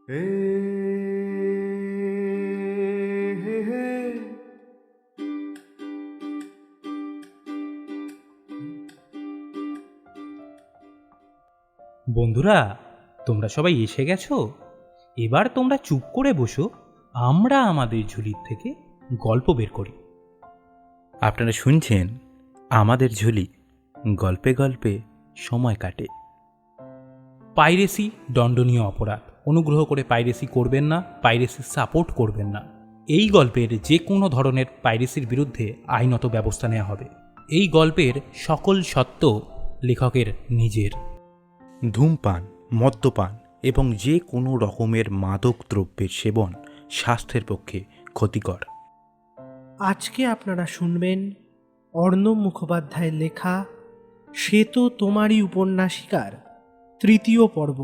হে হে হে। বন্ধুরা, তোমরা সবাই এসে গেছো? এবার তোমরা চুপ করে বসো, আমরা আমাদের ঝুলির থেকে গল্প বের করি। আপনারা শুনছেন আমাদের ঝুলি, গল্পে গল্পে সময় কাটে। পাইরেসি দণ্ডনীয় অপরাধ। অনুগ্রহ করে পাইরেসি করবেন না, পাইরেসির সাপোর্ট করবেন না। এই গল্পের যে কোনো ধরনের পাইরেসির বিরুদ্ধে আইনত ব্যবস্থা নেওয়া হবে। এই গল্পের সকল সত্য লেখকের নিজের। ধূমপান, মদ্যপান এবং যে কোনো রকমের মাদক দ্রব্যের সেবন স্বাস্থ্যের পক্ষে ক্ষতিকর। আজকে আপনারা শুনবেন অর্ণব মুখোপাধ্যায়ের লেখা সে তো তোমারই উপন্যাসিকার তৃতীয় পর্ব।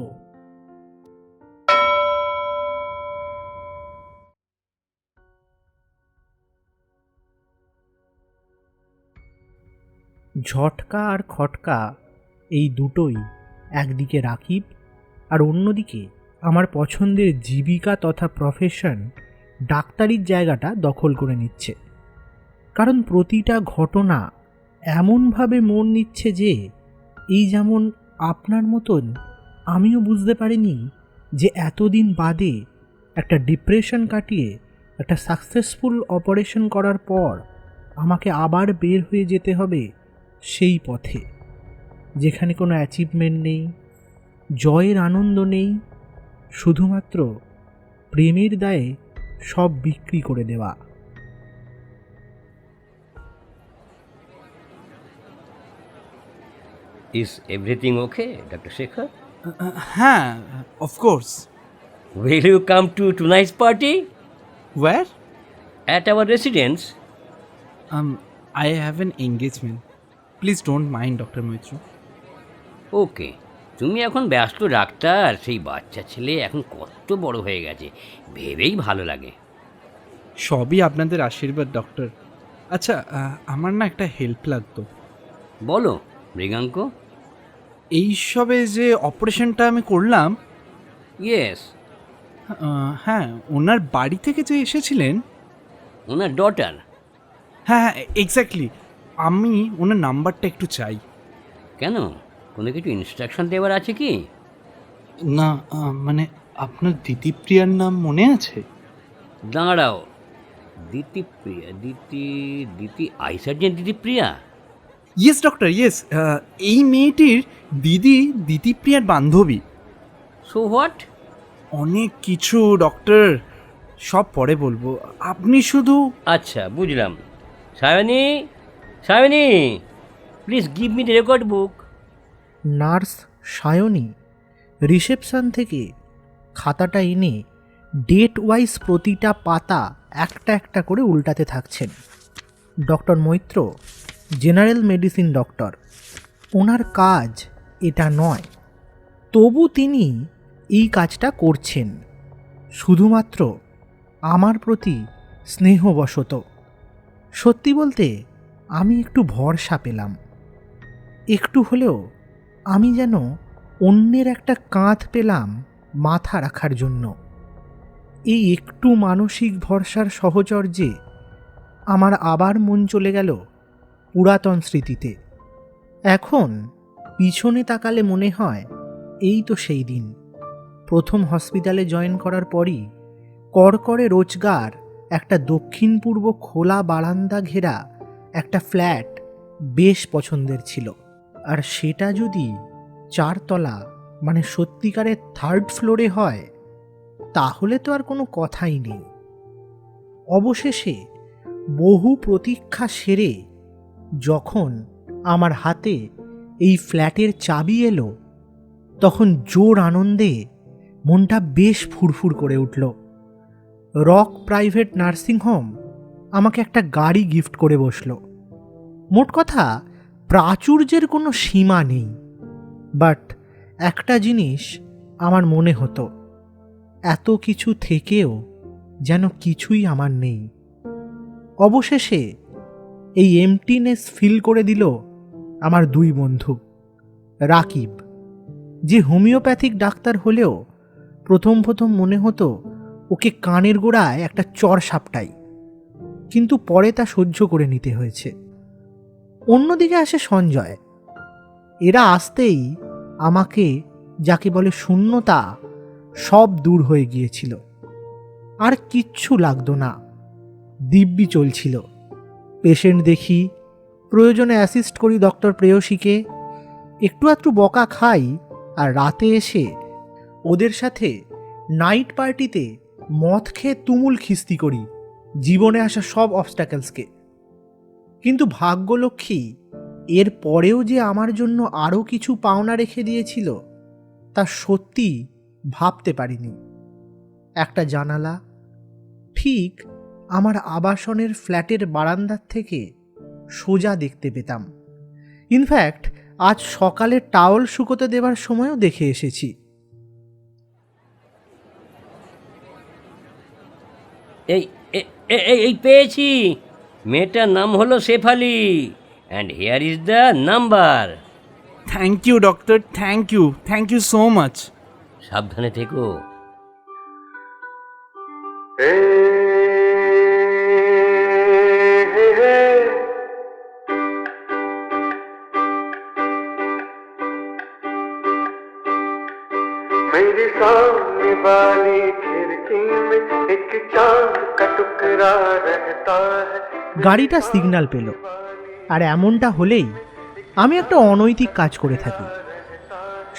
ঝটকা আর খটকা এই দুটোই একদিকে রাকিব আর অন্যদিকে আমার পছন্দের জীবিকা তথা প্রফেশন ডাক্তারির জায়গাটা দখল করে নিচ্ছে। কারণ প্রতিটা ঘটনা এমনভাবে মন নিচ্ছে যে এই যেমন আপনার মতন আমিও বুঝতে পারিনি যে এতদিন বাদে একটা ডিপ্রেশন কাটিয়ে একটা সাকসেসফুল অপারেশন করার পর আমাকে আবার বের হয়ে যেতে হবে সেই পথে, যেখানে কোনো অ্যাচিভমেন্ট নেই, জয়ের আনন্দ নেই, শুধুমাত্র প্রেমের দায়ে সব বিক্রি করে দেওয়া। Is everything okay, Dr. Shekhar? হ্যাঁ, of course. Will you come to tonight's party where? at our residence? I have an engagement. Please don't mind doctor Maitra. Okay, তুমি এখন ব্যস্ত ডাক্তার, সেই বাচ্চা ছেলে এখন কত বড় হয়ে গেছে, ভেবেই ভালো লাগে। সবই আপনাদের আশীর্বাদ ডক্টর। আচ্ছা, আমার না একটা হেল্প লাগতো। বলো মৃগাঙ্ক। এইসবে যে অপারেশনটা আমি করলাম, ইয়েস, হ্যাঁ, ওনার বাড়ি থেকে যে এসেছিলেন, ওনার ডটার। হ্যাঁ হ্যাঁ এক্স্যাক্টলি, আমি ওনার নাম্বারটা একটু চাই। কেন, কোনো কিছু ইনস্ট্রাকশন দেওয়ার আছে কি? না, মানে আপনার দিদিপ্রিয়ার নাম মনে আছে? দাঁড়াও, দিতিপ্রিয়া, দিতি I sergeant Ditipriya? Yes doctor, yes. এই মেয়েটির দিদি দিদিপ্রিয়ার বান্ধবী। So what? অনেক কিছু ডক্টর, সব পরে বলবো, আপনি শুধু। আচ্ছা, বুঝলাম। Sayani, Sayani, please give me the record book. Nurse Sayani reception থেকে খাতাটা এনে ডেট ওয়াইজ প্রতিটা পাতা একটা একটা করে উল্টাতে থাকছেন। Doctor Maitra general medicine doctor, ওনার কাজ এটা নয়, তবু তিনি এই কাজটা করছেন শুধুমাত্র আমার প্রতি স্নেহবশত। সত্যি বলতে আমি একটু ভরসা পেলাম, একটু হলেও আমি যেন অন্যের একটা কাঁধ পেলাম মাথা রাখার জন্য। এই একটু মানসিক ভরসার সহচর্যে আমার আবার মন চলে গেল পুরাতন স্মৃতিতে। এখন পিছনে তাকালে মনে হয় এই তো সেই দিন প্রথম হসপিটালে জয়েন করার পরই কড়কড়ে রোজগার একটা দক্ষিণ পূর্ব খোলা বারান্দা ঘেরা একটা ফ্ল্যাট বেশ পছন্দের ছিল। আর সেটা যদি 4 তলা মানে সত্যিকারের 3rd ফ্লোরে হয় তাহলে তো আর কোনো কথাই নেই। অবশেষে বহু প্রতীক্ষা সেরে যখন আমার হাতে এই ফ্ল্যাটের চাবি এলো, তখন জোর আনন্দে মনটা বেশ ফুরফুর করে উঠল। রক প্রাইভেট নার্সিংহোম আমাকে একটা গাড়ি গিফট করে বসলো। মোট কথা প্রাচুর্যের কোনো সীমা নেই, বাট একটা জিনিস আমার মনে হতো, এত কিছু থেকেও যেন কিছুই আমার নেই। অবশেষে এই এমটিনেস ফিল করে দিল আমার 2 বন্ধু। রাকিব, যে হোমিওপ্যাথিক ডাক্তার হলেও প্রথম প্রথম মনে হতো ওকে কানের গোড়ায় একটা চড় সাপটাই, কিন্তু পরে তা সহ্য করে নিতে হয়েছে। অন্যদিকে আসে সঞ্জয়। এরা আসতেই আমাকে যাকে বলে শূন্যতা সব দূর হয়ে গিয়েছিল। আর কিচ্ছু লাগতো না, দিব্যি চলছিল। পেশেন্ট দেখি, প্রয়োজনে অ্যাসিস্ট করি ডক্টর প্রেয়সীকে, একটু আধটু বকা খাই, আর রাতে এসে ওদের সাথে নাইট পার্টিতে মদ খেয়ে তুমুল খিস্তি করি জীবনে আসা সব অবস্ট্যাকলসকে। কিন্তু ভাগ্যলক্ষ্মী এর পরেও যে আমার জন্য আরও কিছু পাওনা রেখে দিয়েছিল তা সত্যি ভাবতে পারিনি। একটা জানালা ঠিক আমার আবাসনের ফ্ল্যাটের বারান্দার থেকে সোজা দেখতে পেতাম। ইনফ্যাক্ট আজ সকালে টাওয়েল শুকোতে দেবার সময়ও দেখে এসেছি। এই এই পেয়েছি, মেয়েটার নাম হলো Shefali, and here is the number. Thank you doctor, thank you so much. সাবধানে থেকো। मेरे सामने वाली खिड़की में एक चांद का टुकड़ा रहता है। গাড়িটা সিগন্যাল পেল, আর এমনটা হলেই আমি একটা অনৈতিক কাজ করে থাকি।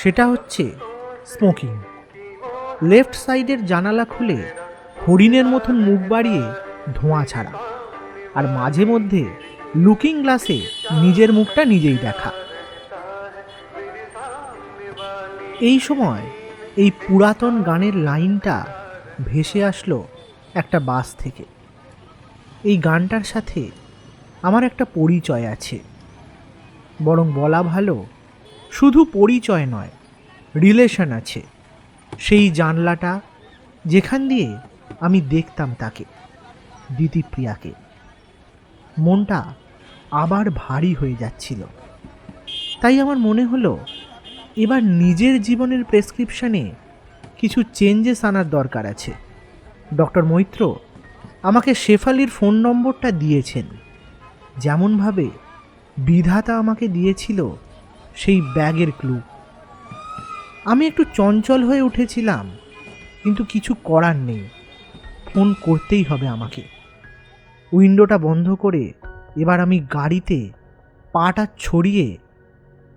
সেটা হচ্ছে স্মোকিং। লেফট সাইডের জানালা খুলে হরিণের মতন মুখ বাড়িয়ে ধোঁয়া ছাড়া, আর মাঝে মধ্যে লুকিং গ্লাসে নিজের মুখটা নিজেই দেখা। এই সময় এই পুরাতন গানের লাইনটা ভেসে আসলো একটা বাস থেকে। এই গানটার সাথে আমার একটা পরিচয় আছে, বরং বলা ভালো শুধু পরিচয় নয়, রিলেশন আছে। সেই জানলাটা যেখান দিয়ে আমি দেখতাম তাকে, দিতিপ্রিয়াকে। মনটা আবার ভারী হয়ে যাচ্ছিল। তাই আমার মনে হলো এবার নিজের জীবনের প্রেসক্রিপশনে কিছু চেঞ্জেস আনার দরকার আছে। ডক্টর মৈত্র আমাকে শেফালির ফোন নম্বরটা দিয়েছেন, যেমনভাবে বিধাতা আমাকে দিয়েছিল সেই ব্যাগের ক্লু। আমি একটু চঞ্চল হয়ে উঠেছিলাম, কিন্তু কিছু করার নেই, ফোন করতেই হবে আমাকে। উইন্ডোটা বন্ধ করে এবার আমি গাড়িতে পাটা ছড়িয়ে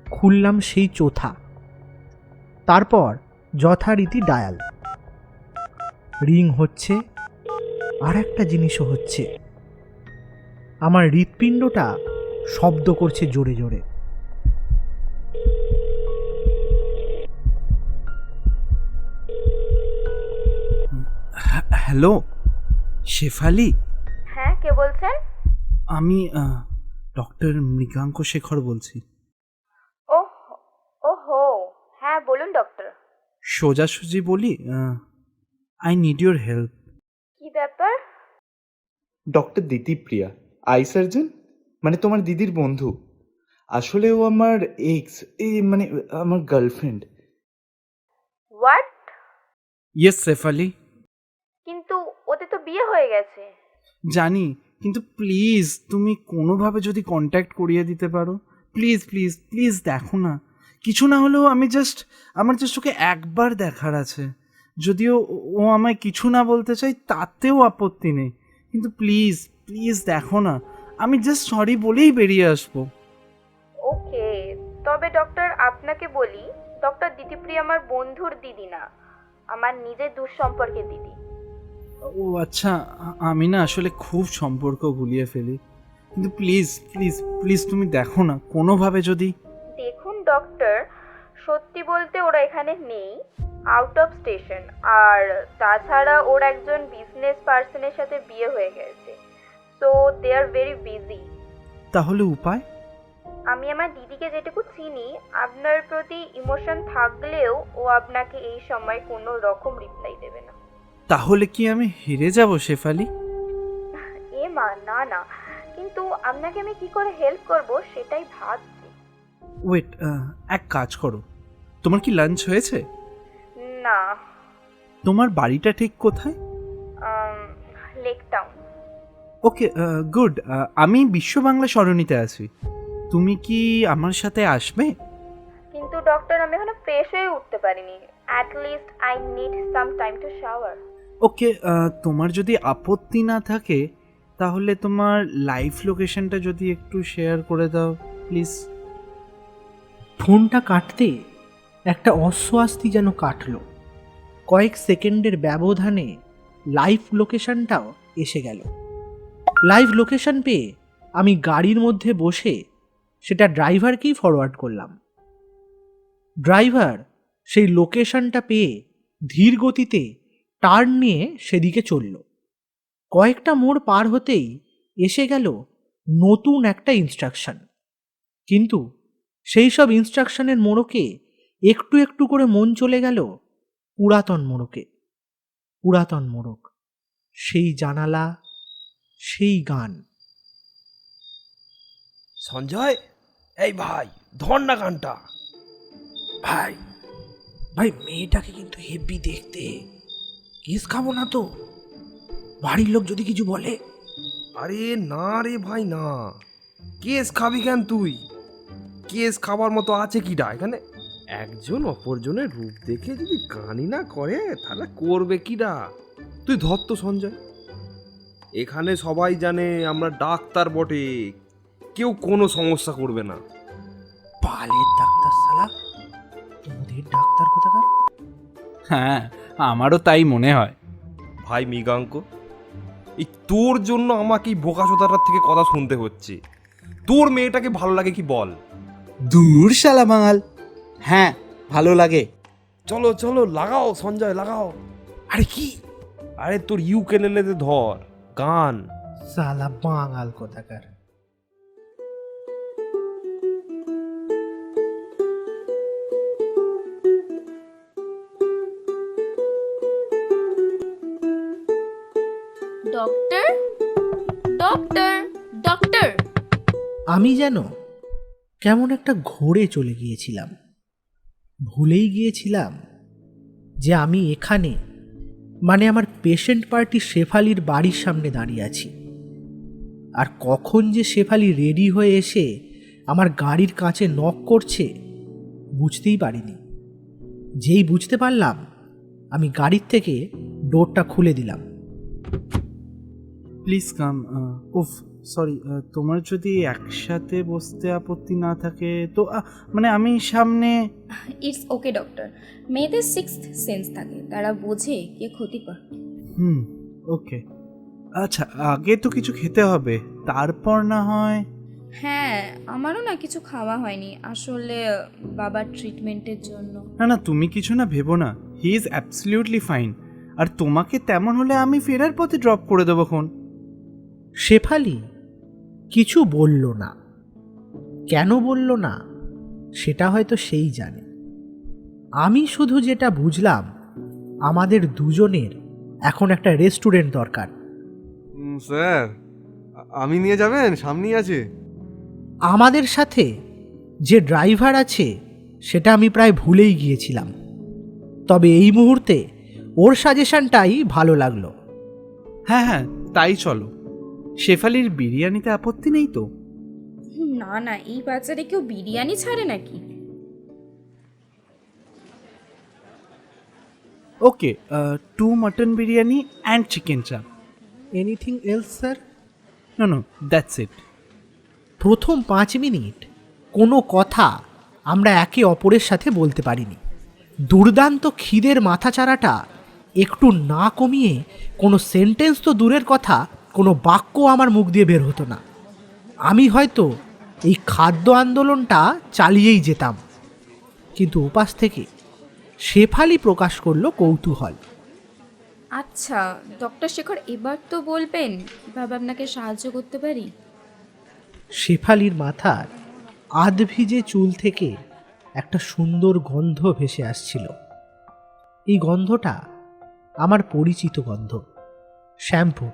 খুললাম সেই চোথা। তারপর যথারীতি ডায়াল। রিং হচ্ছে, আর একটা জিনিসও হচ্ছে, আমার হৃৎপিণ্ডটা শব্দ করছে জোরে জোরে। হ্যালো শেফালি, হ্যাঁ, কে বলছেন? আমি ডক্টর মৃগাঙ্ক শেখর বলছি। ওহ, ওহো, হ্যাঁ বলুন ডক্টর। সোজাসুজি বলি, আই নিড ইউর হেল্প। কি ব্যাপার? ডক্টর দিতিপ্রিয়া, আই সার্জন, মানে তোমার দিদির বন্ধু। আসলে ও আমার এক্স, মানে আমার গার্লফ্রেন্ড। হোয়াট? ইয়েস শেফালি। কিন্তু ওদের তো বিয়ে হয়ে গেছে। জানি, কিন্তু প্লিজ তুমি কোনোভাবে যদি কন্ট্যাক্ট করিয়ে দিতে পারো, প্লিজ প্লিজ প্লিজ দেখো না। কিছু না হলেও আমার জাস্ট ওকে একবার দেখার আছে। যদিও ও আমায় কিছু না বলতে চাই তাতেও আপত্তি নেই, কিন্তু প্লিজ প্লিজ দেখো না। আমি জাস্ট সরি বলেই বেরিয়ে আসবো। ওকে, তবে ডক্টর আপনাকে বলি, ডক্টর দিতিপ্রিয়া আমার বন্ধুর দিদি না, আমার নিজের দুঃসম্পর্কের দিদি। ও আচ্ছা, আমি না আসলে খুব সম্পর্ক গুলিয়ে ফেলি, কিন্তু প্লিজ প্লিজ প্লিজ তুমি দেখো না কোনোভাবে যদি। দেখুন ডক্টর, সত্যি বলতে ওরা এখানে নেই, আউট অফ স্টেশন। আর তাছাড়া ওর একজন বিজনেস পার্সনের সাথে বিয়ে হয়ে গেছে, so they are very busy. তাহলে উপায়? আমি আমার দিদিকে যেটুকু চিনি, আপনার প্রতি ইমোশন থাকলেও ও আপনাকে এই সময় কোনো রকম রিপ্লাই দেবে না। তাহলে কি আমি হেরে যাব শেফালি? এ মা, না না, কিন্তু আপনাকে আমি কি করে হেল্প করব সেটাই ভাবছি। ওয়েট, এক কাজ করো, তোমার কি লাঞ্চ হয়েছে? না। তোমার বাড়িটা ঠিক কোথায়? লেক টাউন। Okay, good. আমি বিশ্ব বাংলা সরণিতে আছি। তুমি কি আমার সাথে আসবে? কিন্তু ডক্টর, আমি এখনো ফ্রেশ হয়ে উঠতে পারিনি। At least I need some time to shower. Okay, তোমার যদি আপত্তি না থাকে তাহলে তোমার লাইভ লোকেশনটা যদি একটু শেয়ার করে দাও প্লিজ। ফোনটা কাটতে একটা অস্বস্তি যেন কাটল। কয়েক সেকেন্ডের ব্যবধানে লাইভ লোকেশনটাও এসে গেল। লাইভ লোকেশন পেয়ে আমি গাড়ির মধ্যে বসে সেটা ড্রাইভারকেই ফরওয়ার্ড করলাম। ড্রাইভার সেই লোকেশনটা পেয়ে ধীর গতিতে টার্ন নিয়ে সেদিকে চলল। কয়েকটা মোড় পার হতেই এসে গেল নতুন একটা ইনস্ট্রাকশন। কিন্তু সেই সব ইনস্ট্রাকশনের মোড়কে একটু একটু করে মন চলে গেল পুরাতন মোড়কে। পুরাতন মোড়ক, সেই জানালা, সেই গান। সঞ্জয়, এই ভাই ধর না গানটা। ভাই ভাই মেয়েটাকে কিন্তু হেভি দেখতে। কেস খাবো না তো? বাড়ির লোক যদি কিছু বলে? আরে না রে ভাই না, কেস খাবি কেন তুই? কেস খাবার মতো আছে কিডা এখানে? একজন অপরজনের রূপ দেখে যদি গানই না করে তাহলে করবে কিডা? তুই ধর তো সঞ্জয়। এখানে সবাই জানে আমরা ডাক্তার বটে, কেউ কোনো সমস্যা করবে না। পালের ডাক্তার শালা, তোদের ডাক্তার কোথাকার? হ্যাঁ, আমারও তাই মনে হয়। ভাই মৃগাঙ্ক, এই তোর জন্য আমাকে এই বোকাচোদাটার থেকে কথা শুনতে হচ্ছে। তোর মেয়েটাকে ভালো লাগে কি বল? দূর শালা বাঙাল। হ্যাঁ, ভালো লাগে। চলো চলো লাগাও সঞ্জয় লাগাও। আরে কি? আরে তোর ইউকেলেলেতে ধর গান। শালা বাঙাল কোথাকার। Doctor, doctor, doctor. আমি যেন কেমন একটা ঘোরে চলে গিয়েছিলাম। ভুলেই গিয়েছিলাম যে আমি এখানে, মানে আমার পেশেন্ট পার্টি শেফালির বাড়ির সামনে দাঁড়িয়ে আছি। আর কখন যে শেফালি রেডি হয়ে এসে আমার গাড়ির কাছে নক করছে বুঝতেই পারিনি। যেই বুঝতে পারলাম, আমি গাড়ির থেকে ডোরটা খুলে দিলাম। Please come. উফ, সরি। তোমার যদি একসাথে বসতে আপত্তি না থাকে তো মানে আমি সামনে। ইটস ওকে ডক্টর, মেয়েদের সিক্সথ সেন্স থাকে, তারা বোঝে কে ক্ষতিকর। ওকে। আচ্ছা, আগে তো কিছু খেতে হবে, তারপর না হয়। হ্যাঁ, আমারও না কিছু খাওয়া হয়নি আসলে, বাবার ট্রিটমেন্টের জন্য। না না, তুমি কিছু না ভেবো না, হি ইজ অ্যাবসলিউটলি ফাইন। আর তোমাকে তেমন হলে আমি ফেরার পথে ড্রপ করে দেবো খন। শেফালি কিছু বলল না। কেন বলল না সেটা হয়তো সেই জানে। আমি শুধু যেটা বুঝলাম, আমাদের দুজনের এখন একটা রেস্টুরেন্ট দরকার। স্যার, আমি নিয়ে যাবেন? সামনেই আছে। আমাদের সাথে যে ড্রাইভার আছে সেটা আমি প্রায় ভুলেই গিয়েছিলাম, তবে এই মুহূর্তে ওর সাজেশনটাই ভালো লাগলো। হ্যাঁ হ্যাঁ, তাই চলো। শেফালির বিরিয়ানিতে আপত্তি নেই তো? না না, এই বাচ্চারা কেউ বিরিয়ানি ছাড়ে নাকি? Okay, 2 mutton biryani and chicken chaap. Anything else sir? No no, that's it. প্রথম 5 মিনিট কোনো কথা আমরা একে অপরের সাথে বলতে পারিনি। দুর্দান্ত খিদের মাথাচাড়াটা একটু না কমিয়ে কোনো সেন্টেন্স তো দূরের কথা, কোনো বাক্য আমার মুখ দিয়ে বের হতো না। আমি হয়তো এই খাদ্য আন্দোলনটা চালিয়েই যেতাম। কিন্তু উপাস থেকে শেফালি প্রকাশ করলো কৌতূহল। আচ্ছা ডক্টর শেখর, এবার তো বলবেন কিভাবে আপনাকে সাহায্য করতে পারি। শেফালির মাথার আধভিজে চুল থেকে একটা সুন্দর গন্ধ ভেসে আসছিল। এই গন্ধটা আমার পরিচিত গন্ধ, শ্যাম্পুর।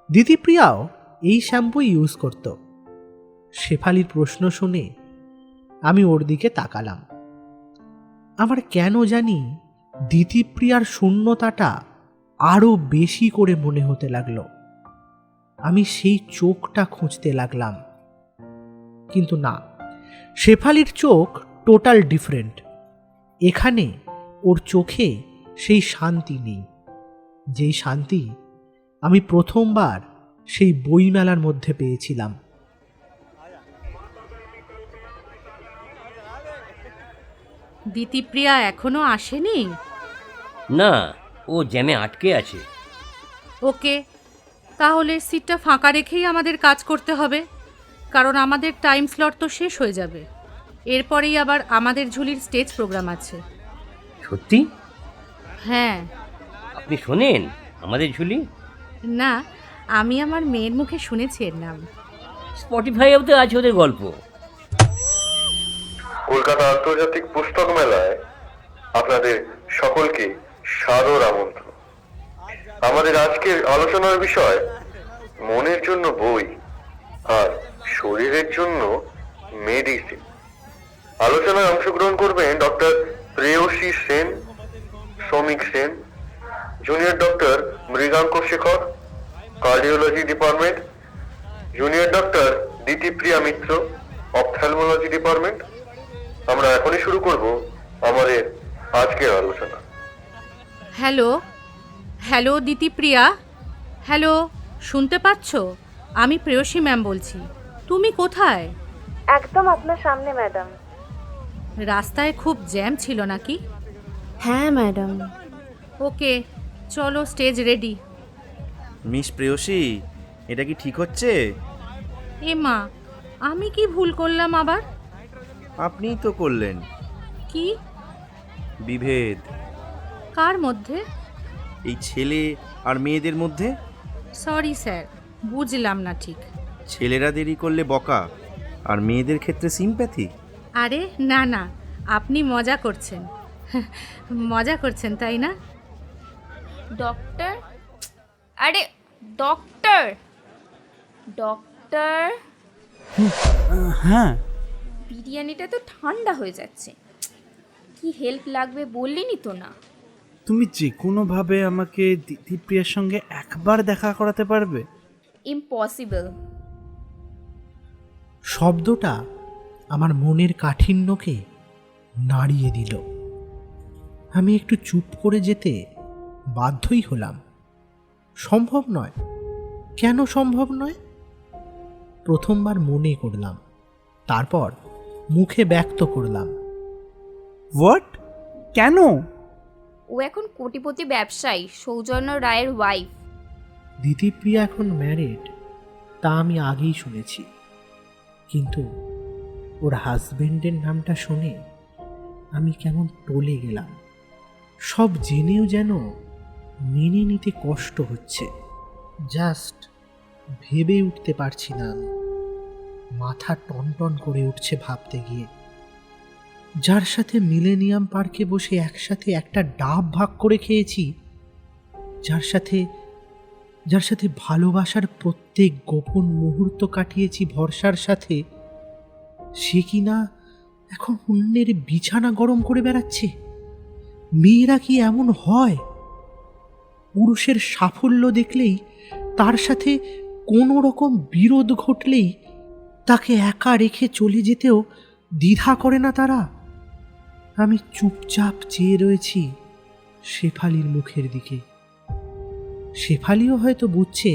দিদিপ্রিয়াও এই শ্যাম্পু ইউজ করত। শেফালির প্রশ্ন শুনে আমি ওর দিকে তাকালাম। আমার কেন জানি দিতিপ্রিয়ার শূন্যতাটা আরো বেশি করে মনে হতে লাগলো। আমি সেই চোখটা খুঁজতে লাগলাম, কিন্তু না, শেফালির চোখ টোটাল ডিফারেন্ট। এখানে ওর চোখে সেই শান্তি নেই, যেই শান্তি আমি প্রথমবার সেই বইমেলার মধ্যে পেয়েছিলাম। দিতিপ্রিয়া এখনো আসেনি? না, ও জ্যামে আটকে আছে। ওকে, তাহলে সিটটা ফাঁকা রেখেই আমাদের কাজ করতে হবে, কারণ আমাদের টাইম স্লট তো শেষ হয়ে যাবে। এরপরেই আবার আমাদের ঝুলির স্টেজ প্রোগ্রাম আছে। সত্যি? হ্যাঁ। আপনি শোনেন আমাদের ঝুলি? না, আমি আমার মেয়ের মুখে শুনেছি এর নাম। স্পটিফাইও তো আছে ওদের গল্প। কলকাতা আন্তর্জাতিক পুস্তক মেলায় আপনাদের সকলকে সাদর আমন্ত্রণ। আমাদের আজকের আলোচনার বিষয় মনের জন্য বই আর শরীরের জন্য মেডিসিন। আলোচনায় অংশগ্রহণ করবেন doctor Preyasi Sen, Shramik Sen, junior doctor Mriganka Shekhar, cardiology department, junior doctor Ditipriya Mitra, ophthalmology department. আমরা এখনই শুরু করব আমাদের আজকের আলোচনা। হ্যালো, হ্যালো দিতিপ্রিয়া, হ্যালো, শুনতে পাচ্ছ? আমি প্রেয়সী ম্যাম বলছি। তুমি কোথায়? একদম আপনার সামনে ম্যাডাম। রাস্তায় খুব জ্যাম ছিল নাকি? হ্যাঁ ম্যাডাম। ওকে, চলো, স্টেজ রেডি। মিস প্রেয়সী, এটা কি ঠিক হচ্ছে? এ মা, আমি কি ভুল করলাম আবার? আপনিই তো করলেন। কি বিভেদ? কার মধ্যে? এই ছেলে আর মেয়েদের মধ্যে। সরি স্যার, বুঝলাম না ঠিক। ছেলেরা দেরি করলে বকা, আর মেয়েদের ক্ষেত্রে সিম্প্যাথি। আরে না না, আপনি মজা করছেন। মজা করছেন তাই না? ডক্টর, আরে ডক্টর, ডক্টর, হ্যাঁ, বিরিয়ানিটা তো ঠান্ডা হয়ে যাচ্ছে। কি হেল্প লাগবে বললেনই তো না। তুমি যে কোনোভাবে আমাকে দিতিপ্রিয়ার সঙ্গে একবার দেখা করাতে পারবে? ইম্পসিবল। শব্দটা আমার মনের কাঠিন্যকে নাড়িয়ে দিল। আমি একটু চুপ করে যেতে বাধ্যই হলাম। সম্ভব নয়। কেন সম্ভব নয়? প্রথমবার মনে করলাম, তারপর মুখে ব্যক্ত করলাম। হোয়াট? কেন? ও এখন কোটিপতি ব্যবসায়ী সৌজন্য রায়ের ওয়াইফ। দিতিপ্রিয়া এখন ম্যারিড, তা আমি আগেই শুনেছি, কিন্তু ওর হাজবেন্ডের নামটা শুনে আমি কেমন টলে গেলাম। সব জেনেও যেন মেনে নিতে কষ্ট হচ্ছে। জাস্ট ভেবে উঠতে পারছি না আমি। মাথা টনটন করে উঠছে ভাবতে গিয়ে। যার সাথে মিলেনিয়াম পার্কে বসে একসাথে একটা ডাব ভাগ করে খেয়েছি, যার সাথে ভালোবাসার প্রত্যেক গোপন মুহূর্ত কাটিয়েছি ভরসার সাথে, সে কিনা এখন অন্যের বিছানা গরম করে বেড়াচ্ছে। মেয়েরা কি এমন হয়? পুরুষের সাফল্য দেখলেই, তার সাথে কোনো রকম বিরোধ ঘটলেই তাকে একা রেখে চলে যেতেও দ্বিধা করে না তারা। আমি চুপচাপ চেয়ে রয়েছি শেফালির মুখের দিকে। শেফালিও হয়তো বুঝছে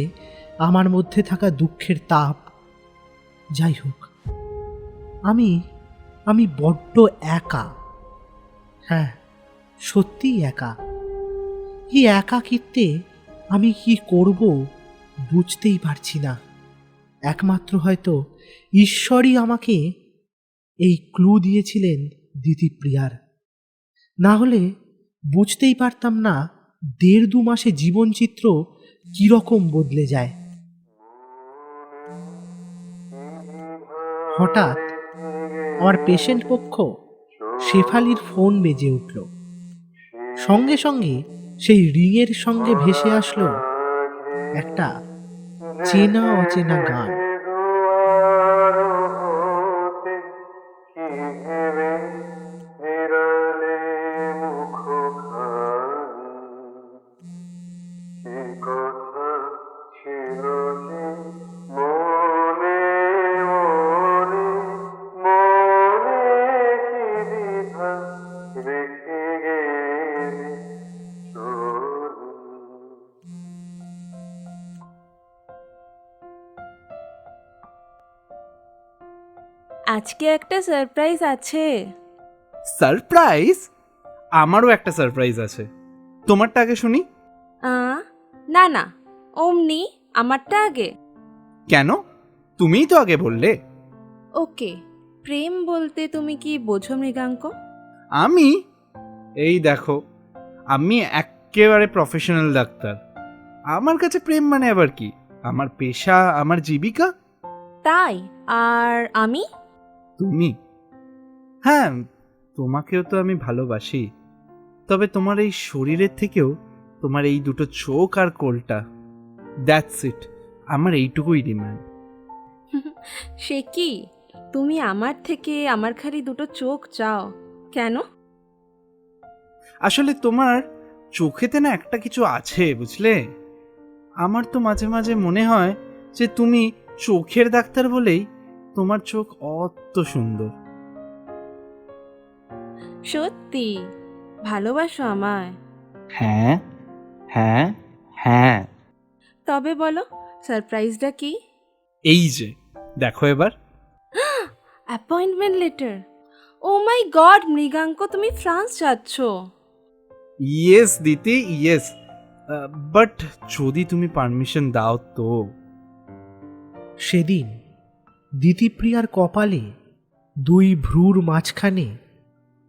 আমার মধ্যে থাকা দুঃখের তাপ। যাই হোক, আমি বড্ড একা। হ্যাঁ, সত্যিই একা। এই একাকিত্বে আমি কি করব বুঝতেই পারছি না। একমাত্র হয়তো ঈশ্বরই আমাকে এই ক্লু দিয়েছিলেন দিতিপ্রিয়ার। না হলে বুঝতেই পারতাম না 1.5-2 মাসে জীবনচিত্র কিরকম বদলে যায়। হঠাৎ আমার পেশেন্ট পক্ষ শেফালির ফোন বেজে উঠল। সঙ্গে সঙ্গে সেই রিংয়ের সঙ্গে ভেসে আসলো একটা চেনা অচেনা গান। বিরলে মুখ আজকে একটা সারপ্রাইজ আছে। সারপ্রাইজ? আমারও একটা সারপ্রাইজ আছে, তোমারটা আগে শুনি। না না, অমনি আমারটা আগে। কেন? তুমিই তো আগে বললে। ওকে, প্রেম বলতে তুমি কি বোঝো মৃগাঙ্ক? আমি? এই দেখো, আমি একেবারে প্রফেশনাল ডাক্তার। আমার কাছে প্রেম মানে আবার কি? আমার পেশা, আমার জীবিকা। তাই? আর আমি? তুমি? হ্যাঁ, তোমাকেও তো আমি ভালোবাসি, তবে তোমার এই শরীরের থেকেও তোমার এই দুটো চোখ আর কোলটা, দ্যাটস ইট। আমার এইটুকুই ডিমান্ড। সে কি, তুমি আমার থেকে আমার খালি দুটো চোখ চাও কেন? আসলে তোমার চোখেতে না একটা কিছু আছে, বুঝলে? আমার তো মাঝে মাঝে মনে হয় যে তুমি চোখের ডাক্তার বলেই তোমার চোখ অত সুন্দর। সত্যি ভালোবাসো আমায়? হ্যাঁ হ্যাঁ হ্যাঁ। তবে বলো, সারপ্রাইজটা কি? এই যে দেখো এবার। Appointment letter. Oh my God Mriganka, তুমি ফ্রান্স যাচ্ছ? ইয়েস দিতি, ইয়েস। বাট যদি তুমি পারমিশন দাও তো। সেদিন দিতিপ্রিয়ার কপালে দুই ভ্রুর মাঝখানে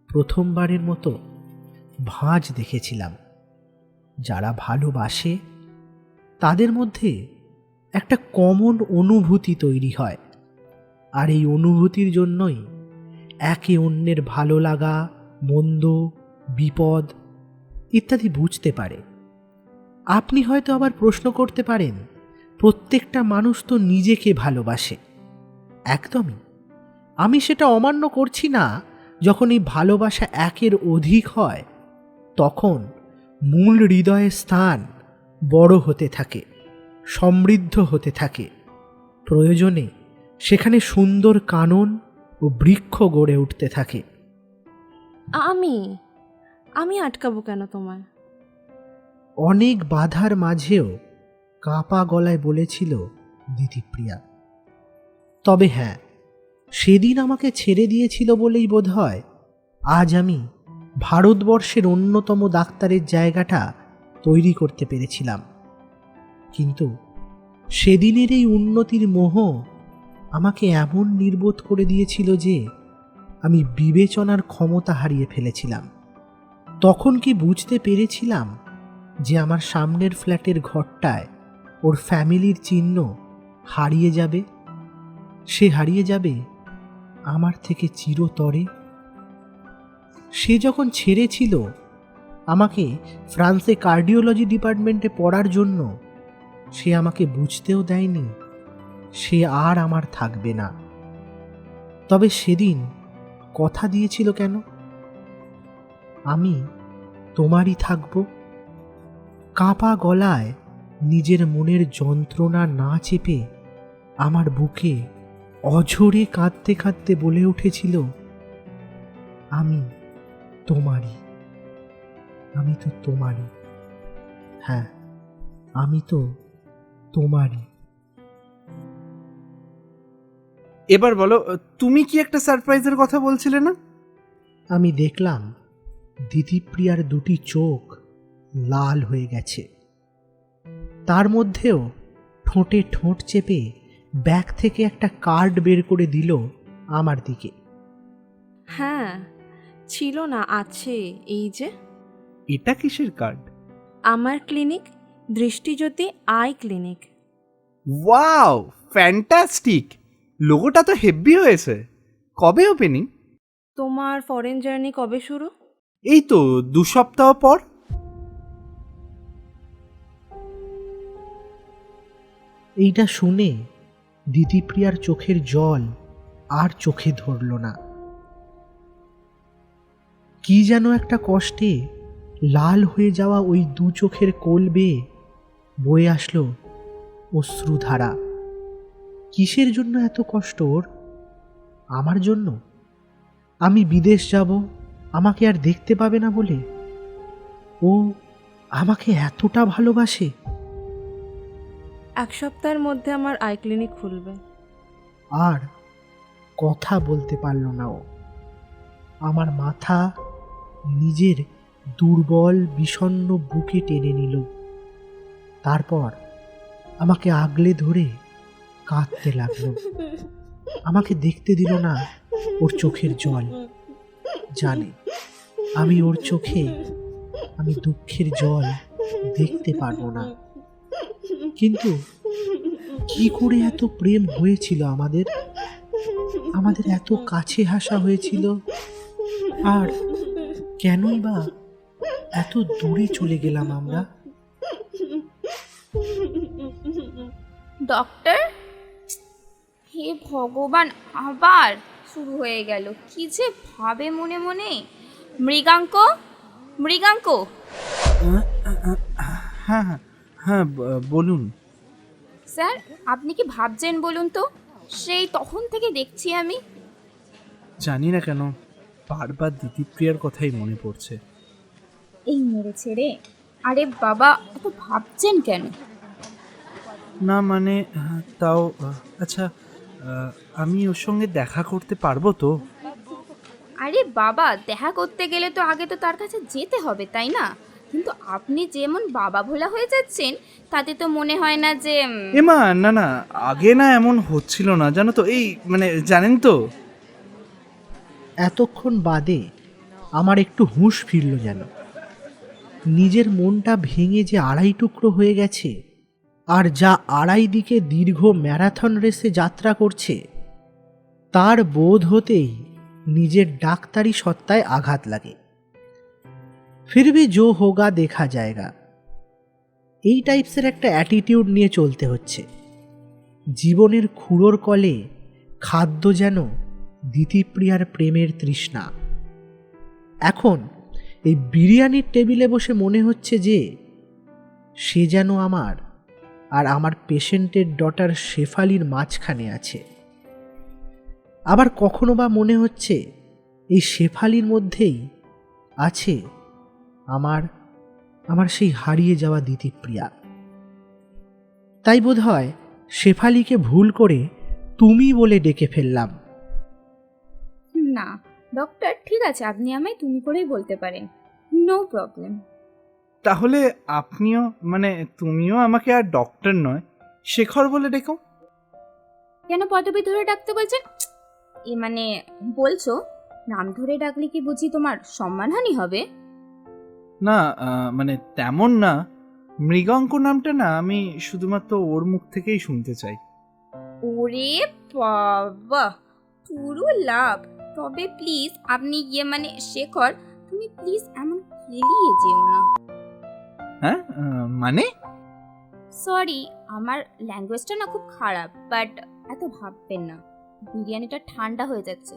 প্রথমবারের মতো ভাঁজ দেখেছিলাম। যারা ভালোবাসে তাদের মধ্যে একটা কমন অনুভূতি তৈরি হয়, আর এই অনুভূতির জন্যই একে অন্যের ভালো লাগা, মন্দ, বিপদ ইত্যাদি বুঝতে পারে। আপনি হয়তো আবার প্রশ্ন করতে পারেন, প্রত্যেকটা মানুষ তো নিজেকে ভালোবাসে। একদমই, আমি সেটা অমান্য করছি না। যখন এই ভালোবাসা একের অধিক হয়, তখন মূল হৃদয়ের স্থান বড় হতে থাকে, সমৃদ্ধ হতে থাকে। প্রয়োজনে সেখানে সুন্দর কানন ও বৃক্ষ গড়ে উঠতে থাকে। আমি আটকাবো কেন তোমায়? অনেক বাধার মাঝেও কাঁপা গলায় বলেছিল দিতিপ্রিয়া। তবে হ্যাঁ, সেদিন আমাকে ছেড়ে দিয়েছিল বলেই বোধহয় আজ আমি ভারতবর্ষের অন্যতম ডাক্তারের জায়গাটা তৈরি করতে পেরেছিলাম। কিন্তু সেদিনের এই উন্নতির মোহ আমাকে এমন নির্বোধ করে দিয়েছিল যে আমি বিবেচনার ক্ষমতা হারিয়ে ফেলেছিলাম। তখন কি বুঝতে পেরেছিলাম যে আমার সামনের ফ্ল্যাটের ঘরটায় ওর ফ্যামিলির চিহ্ন হারিয়ে যাবে? সে হারিয়ে যাবে আমার থেকে চিরতরে। সে যখন ছেড়েছিল আমাকে ফ্রান্সে কার্ডিওলজি ডিপার্টমেন্টে পড়ার জন্য, সে আমাকে বুঝতেও দেয়নি সে আর আমার থাকবে না। তবে সেদিন কথা দিয়েছিল কেন, আমি তোমারই থাকব। কাঁপা গলায় নিজের মনের যন্ত্রণা না চেপে আমার বুকে অঝরে কাঁদতে কাঁদতে বলে উঠেছিল, আমি তোমারই, আমি তো তোমারই, হ্যাঁ আমি তো তোমারই। এবার বলো, তুমি কি একটা সারপ্রাইজের কথা বলছিলে না? আমি দেখলাম দিতিপ্রিয়ার দুটি চোখ লাল হয়ে গেছে। তার মধ্যেও ঠোঁটে ঠোঁট চেপে ব্যাগ থেকে একটা কার্ড বের করে দিল আমার দিকে। হ্যাঁ, ছিল না, আছে, এই যে। এটা কিসের কার্ড? আমার clinic, Drishtijyoti eye clinic. Wow, fantastic! লোগোটা তো হেভি হয়েছে। কবে ওপেনিং? তোমার ফরেন জার্নি কবে শুরু? এই তো 2 সপ্তাহ পর। এইটা শুনে দিতিপ্রিয়ার চোখের জল আর চোখে ধরল না। কি যেন একটা কষ্টে লাল হয়ে যাওয়া ওই দু চোখের কোল বেয়ে বয়ে আসলো অশ্রুধারা। কিসের জন্য এত কষ্ট ওর? আমার জন্য? আমি বিদেশ যাব, আমাকে আর দেখতে পাবে না বলে? ও আমাকে এতটা ভালোবাসে? 1 সপ্তাহের মধ্যে আমার আই ক্লিনিক খুলবে। আর কথা বলতে পারল না ও। আমার মাথা নিজের দুর্বল বিষণ্ণ বুকে টেনে নিল। তারপর আমাকে আগলে ধরে কাঁদতে লাগলো। আমাকে দেখতে দিল না ওর চোখের জল। জানে আমি ওর চোখে আমি দুঃখের জল দেখতে পারবো না। কিন্তু কি করে এত প্রেম হয়েছিল আমাদের, আমাদের এত কাছে হাসা হয়েছিল, আর কেনই বা এত দূরে চলে গেলাম আমরা? ডক্টর, হে ভগবান, আবার শুরু হয়ে গেল। কি যে ভাবে মনে মনে। মৃগাঙ্ক, মৃগাঙ্ক। হ্যাঁ হ্যাঁ, বলুন। স্যার, আপনি কি ভাবছেন বলুন তো? সেই তখন থেকে দেখছি আমি। জানি না কেন বারবার দিতিপ্রিয়ার কথাই মনে পড়ছে। এই মেরেছে রে। আরে বাবা, এত ভাবছেন কেন? না মানে তাও আচ্ছা, আমি ওর সঙ্গে দেখা করতে পারবো তো? আরে বাবা, দেখা করতে গেলে তো আগে তো তার কাছে যেতে হবে, তাই না? কিন্তু আপনি যেমন বাবা ভোলা হয়ে যাচ্ছেন, তাতে তো মনে হয় না যে এমা না না, আগে না এমন হচ্ছিল না, জানো তো। এই মানে জানেন তো। এতক্ষণ বাদে আমার একটু হুঁশ ফিরল যেন। নিজের মনটা ভেঙে যে আড়াই টুকরো হয়ে গেছে, আর যা আড়াই দিকে দীর্ঘ ম্যারাথন রেসে যাত্রা করছে, তার বোধ হতেই নিজের ডাক্তারি সত্তায় আঘাত লাগে। ফির ভি জো হোগা দেখা জায়গা, এই টাইপসের একটা অ্যাটিটিউড নিয়ে চলতে হচ্ছে। জীবনের খুঁড়োর কলে খাদ্য যেন দিতিপ্রিয়ার প্রেমের তৃষ্ণা। এখন এই বিরিয়ানির টেবিলে বসে মনে হচ্ছে যে সে যেন আমার আর আমার পেশেন্টের ডটার শেফালির মাঝখানে আছে। আবার কখনো বা মনে হচ্ছে এই শেফালির মধ্যেই আছে আমার আমার সেই হারিয়ে যাওয়া দিতিপ্রিয়া। তাই বোধ হয় শেফালিকে ভুল করে তুমি বলে ডেকে ফেললাম। না ডক্টর, ঠিক আছে, আপনি আমায় তুমি করেই বলতে পারেন, নো প্রবলেম। তাহলে আপনিও মানে তুমিও আমাকে আর ডক্টর নয়, শেখর বলে ডেকো। কেন পদবি ধরে ডাকতে বলছেন? এ মানে বলছো নাম ধরে ডাকলে কি বুঝি তোমার সম্মানহানি হবে? না মানে তেমন না, মৃগাঙ্ক নামটা না আমি শুধুমাত্র ওর মুখ থেকেই শুনতে চাই। ওরে বাবা, পুরো লাভ। তবে প্লিজ আপনি মানে শেখর, তুমি প্লিজ এমন খেলিয়ে যেও না। হ্যাঁ মানে সরি, আমার ল্যাঙ্গুয়েজটা না খুব খারাপ, বাট এত ভাববেন না। বিরিয়ানিটা ঠান্ডা হয়ে যাচ্ছে,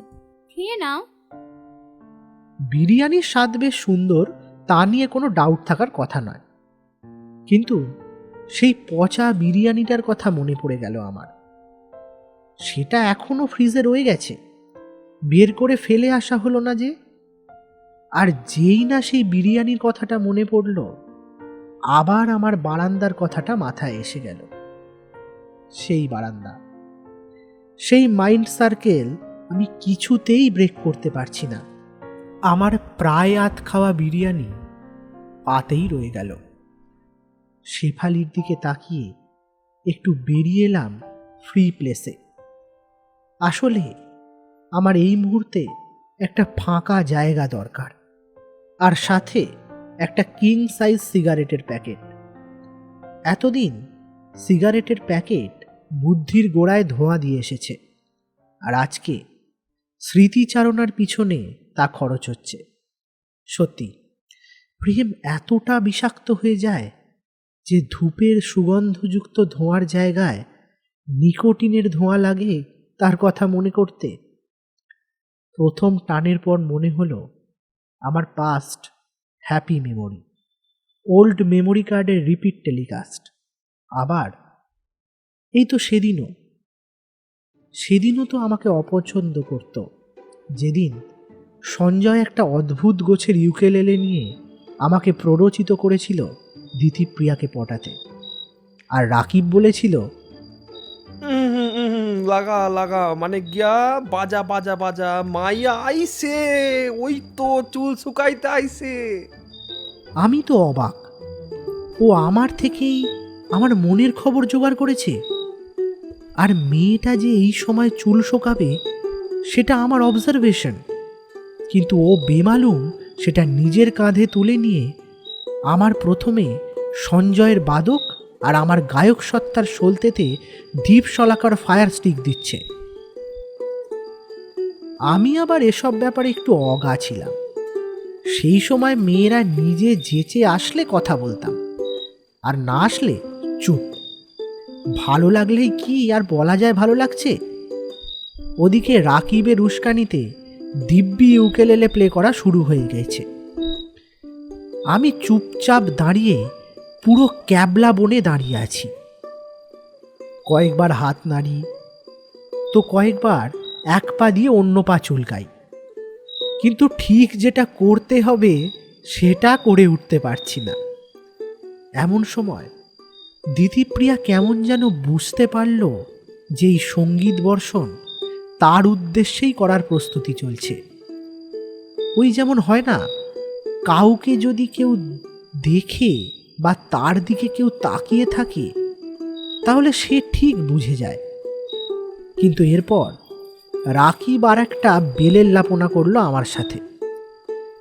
খেয়ে নাও। বিরিয়ানির স্বাদ বেশ সুন্দর, তা নিয়ে কোনো ডাউট থাকার কথা নয়, কিন্তু সেই পচা বিরিয়ানিটার কথা মনে পড়ে গেল আমার। সেটা এখনো ফ্রিজে রয়ে গেছে, বের করে ফেলে আসা হলো না যে। আর যেই না সেই বিরিয়ানির কথাটা মনে পড়ল, আবার আমার বারান্দার কথাটা মাথায় এসে গেল। সেই বারান্দা, সেই মাইন্ড সার্কেল আমি কিছুতেই ব্রেক করতে পারছি না। আমার প্রায় আধ খাওয়া বিরিয়ানি পাতেই রয়ে গেল। শেফালির দিকে তাকিয়ে একটু বেরিয়ে এলাম ফ্রি প্লেসে। আসলে আমার এই মুহূর্তে একটা ফাঁকা জায়গা দরকার, আর সাথে একটা কিং সাইজ সিগারেটের প্যাকেট। এতদিন সিগারেটের প্যাকেট বুদ্ধির গোড়ায় ধোঁয়া দিয়ে এসেছে, আর আজকে স্মৃতিচারণার পিছনে তা খরচ হচ্ছে। সত্যি প্রেম এতটা বিষাক্ত হয়ে যায় যে ধূপের সুগন্ধযুক্ত ধোঁয়ার জায়গায় নিকোটিনের ধোঁয়া লাগে তার কথা মনে করতে। প্রথম টানের পর মনে হলো আমার past happy memory, old memory কার্ডের রিপিট টেলিকাস্ট। আবার এই তো সেদিনও তো আমাকে অপছন্দ করত, যেদিন সঞ্জয় একটা অদ্ভুত গোছের ইউকেলেলে নিয়ে আমাকে প্ররোচিত করেছিল দিতিপ্রিয়াকে পটাতে। আর রাকিব বলেছিল, লাগা লাগা, মানে গিয়া বাজা বাজা বাজা, মাইয়া আইছে, ওই তো চুল শুকাইতে আইছে। আমি তো অবাক, ও আমার থেকেই আমার মনের খবর জোগাড় করেছে। আর মেয়েটা যে এই সময় চুল শোকাবে সেটা আমার অবজারভেশন, কিন্তু ও বেমালুম সেটা নিজের কাঁধে তুলে নিয়ে আমার প্রথমে সঞ্জয়ের বাদক আর আমার গায়ক সত্তার সলতেতে দ্বীপ শলাকার ফায়ার স্টিক দিচ্ছে। আমি আবার এসব ব্যাপারে একটু অগা ছিলাম। সেই সময় মেয়েরা নিজে যেচে আসলে কথা বলতাম, আর না আসলে চুপ। ভালো লাগলেই কি আর বলা যায় ভালো লাগছে। ওদিকে রাকিবের উস্কানিতে দিব্যি ইউকেলেলে প্লে করা শুরু হয়ে গেছে। আমি চুপচাপ দাঁড়িয়ে পুরো ক্যাবলা বনে দাঁড়িয়ে আছি। কয়েকবার হাত নাড়ি, তো কয়েকবার এক পা দিয়ে অন্য পা চুলকাই, কিন্তু ঠিক যেটা করতে হবে সেটা করে উঠতে পারছি না। এমন সময় দিতিপ্রিয়া কেমন যেন বুঝতে পারল যে এই সঙ্গীত বর্ষণ তার উদ্দেশ্যেই করার প্রস্তুতি চলছে। ওই যেমন হয় না, কাউকে যদি কেউ দেখে বা তার দিকে কেউ তাকিয়ে থাকে তাহলে সে ঠিক বুঝে যায়। কিন্তু এরপর রাকিব আর একটা বেলের লাপনা করলো আমার সাথে,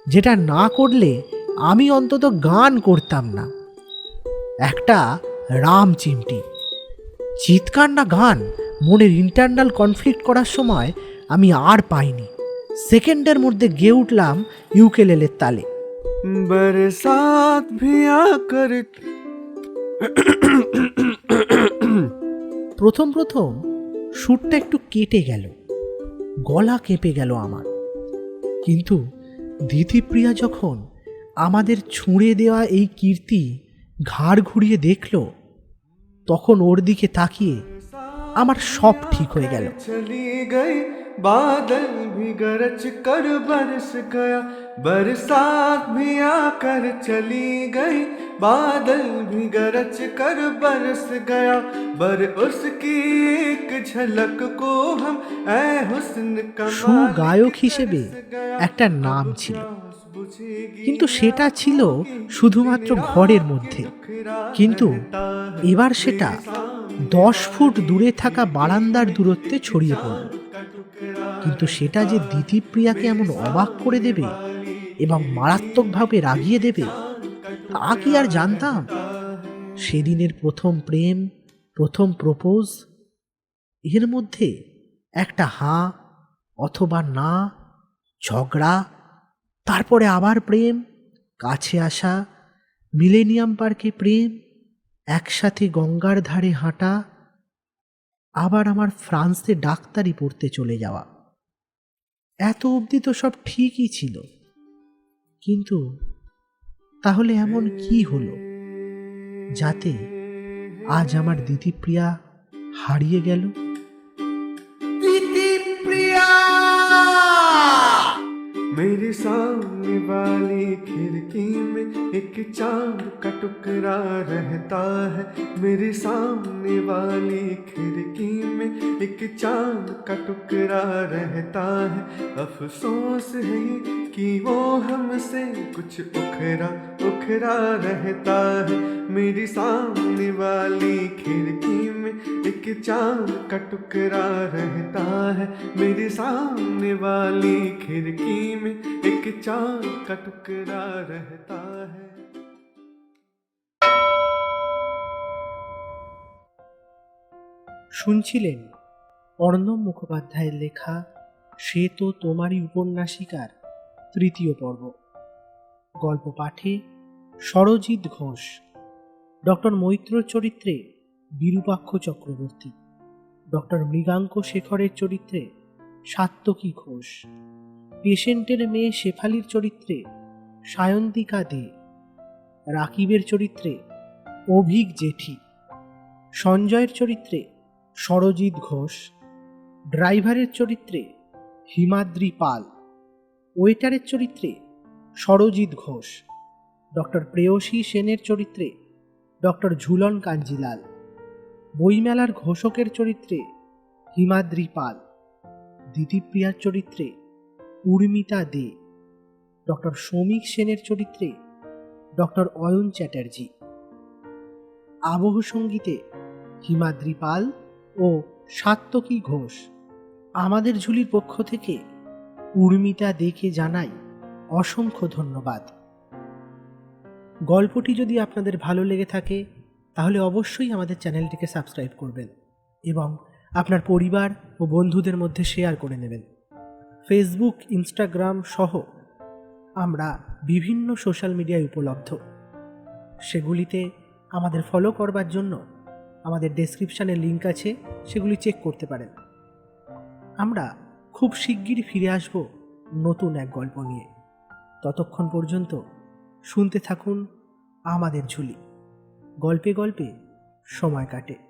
যেটা না করলে আমি অন্তত গান করতাম না। একটা রাম চিমটি, চিৎকার না গান, মনের ইন্টারনাল কনফ্লিক্ট করার সময় আমি আর পাইনি। সেকেন্ডের মধ্যে গেয়ে উঠলাম ইউকেলেলের তালে। बरसात भी आकर প্রথম প্রথম সুরটা একটু কেটে গেল, গলা কেঁপে গেল আমার। কিন্তু দিতিপ্রিয়া যখন আমাদের ছুঁড়ে দেওয়া এই কীর্তি ঘাড় ঘুরিয়ে দেখল, তখন ওর দিকে তাকিয়ে আমার সব ঠিক হয়ে গেল। चली गई बादल भी गरज कर बरस गया बरसात भी आकर चली गई बादल भी गरज कर बरस गया बर उसकी एक झलक को हम ऐ हुस्न সুগায়ক হিসেবে একটা নাম ছিল, কিন্তু সেটা ছিল শুধুমাত্র ঘরের মধ্যে। কিন্তু এবার সেটা 10 ফুট দূরে থাকা বারান্দার দূরত্বে ছড়িয়ে পড়ল। কিন্তু সেটা যে দিতিপ্রিয়াকে এমন অবাক করে দেবে এবং মারাত্মকভাবে রাগিয়ে দেবে তা কি আর জানতাম। সেদিনের প্রথম প্রেম, প্রথম প্রপোজ, এর মধ্যে একটা হাঁ অথবা না, ঝগড়া, তারপরে আবার প্রেম, কাছে আসা, মিলেনিয়াম পার্কে প্রেম, একসাথে গঙ্গার ধারে হাঁটা, আবার আমার ফ্রান্সে ডাক্তারি পড়তে চলে যাওয়া। এত অবধি তো সব ঠিকই ছিল, কিন্তু তাহলে এমন কি হলো যাতে আজ আমার দিতিপ্রিয়া হারিয়ে গেল? मेरे सामने वाली खिड़की में एक चांद का टुकड़ा रहता है मेरे सामने वाली खिड़की में एक चांद का टुकड़ा रहता है अफसोस है कि वो हमसे कुछ उखरा उखरा रहता है मेरे सामने वाली खिड़की में एक चांद का टुकड़ा रहता है मेरे सामने वाली खिड़की में एक चांद का टुकड़ा रहता है। শুনছিলেন অর্ণব মুখোপাধ্যায়ের লেখা সে তো তোমারই উপন্যাসিকার তৃতীয় পর্ব। গল্প পাঠে সরজিৎ ঘোষ, ডক্টর মৈত্রর চরিত্রে বিরূপাক্ষ চক্রবর্তী, ডক্টর মৃগাঙ্ক শেখরের চরিত্রে সাত্তকী ঘোষ, পেশেন্টের মেয়ে শেফালির চরিত্রে সায়ন্তিকা দে, রাকিবের চরিত্রে অভিক জেঠি, সঞ্জয়ের চরিত্রে সরজিৎ ঘোষ, ড্রাইভারের চরিত্রে হিমাদ্রি পাল, ওয়েটারের চরিত্রে সরজিৎ ঘোষ, ডক্টর প্রেয়সী সেনের চরিত্রে ডক্টর ঝুলন কাঞ্জিলাল, বইমেলার ঘোষকের চরিত্রে হিমাদ্রি পাল, দিতিপ্রিয়ার চরিত্রে উর্মিতা দে, ডক্টর শ্রমিক সেনের চরিত্রে ডক্টর অয়ন চ্যাটার্জি, আবহ সঙ্গীতে হিমাদ্রি পাল ও সাত্তকী ঘোষ। আমাদের ঝুলির পক্ষ থেকে উর্মিতা দেকে জানাই অসংখ্য ধন্যবাদ। গল্পটি যদি আপনাদের ভালো লেগে থাকে তাহলে অবশ্যই আমাদের চ্যানেলটিকে সাবস্ক্রাইব করবেন এবং আপনার পরিবার ও বন্ধুদের মধ্যে শেয়ার করে নেবেন। ফেসবুক, ইনস্টাগ্রাম সহ আমরা বিভিন্ন সোশ্যাল মিডিয়ায় উপলব্ধ। সেগুলিতে আমাদের ফলো করবার জন্য আমাদের ডেসক্রিপশানে লিঙ্ক আছে, সেগুলি চেক করতে পারেন। আমরা খুব শিগগিরই ফিরে আসব নতুন এক গল্প নিয়ে। ততক্ষণ পর্যন্ত শুনতে থাকুন আমাদের ঝুলি। গল্পে গল্পে সময় কাটে।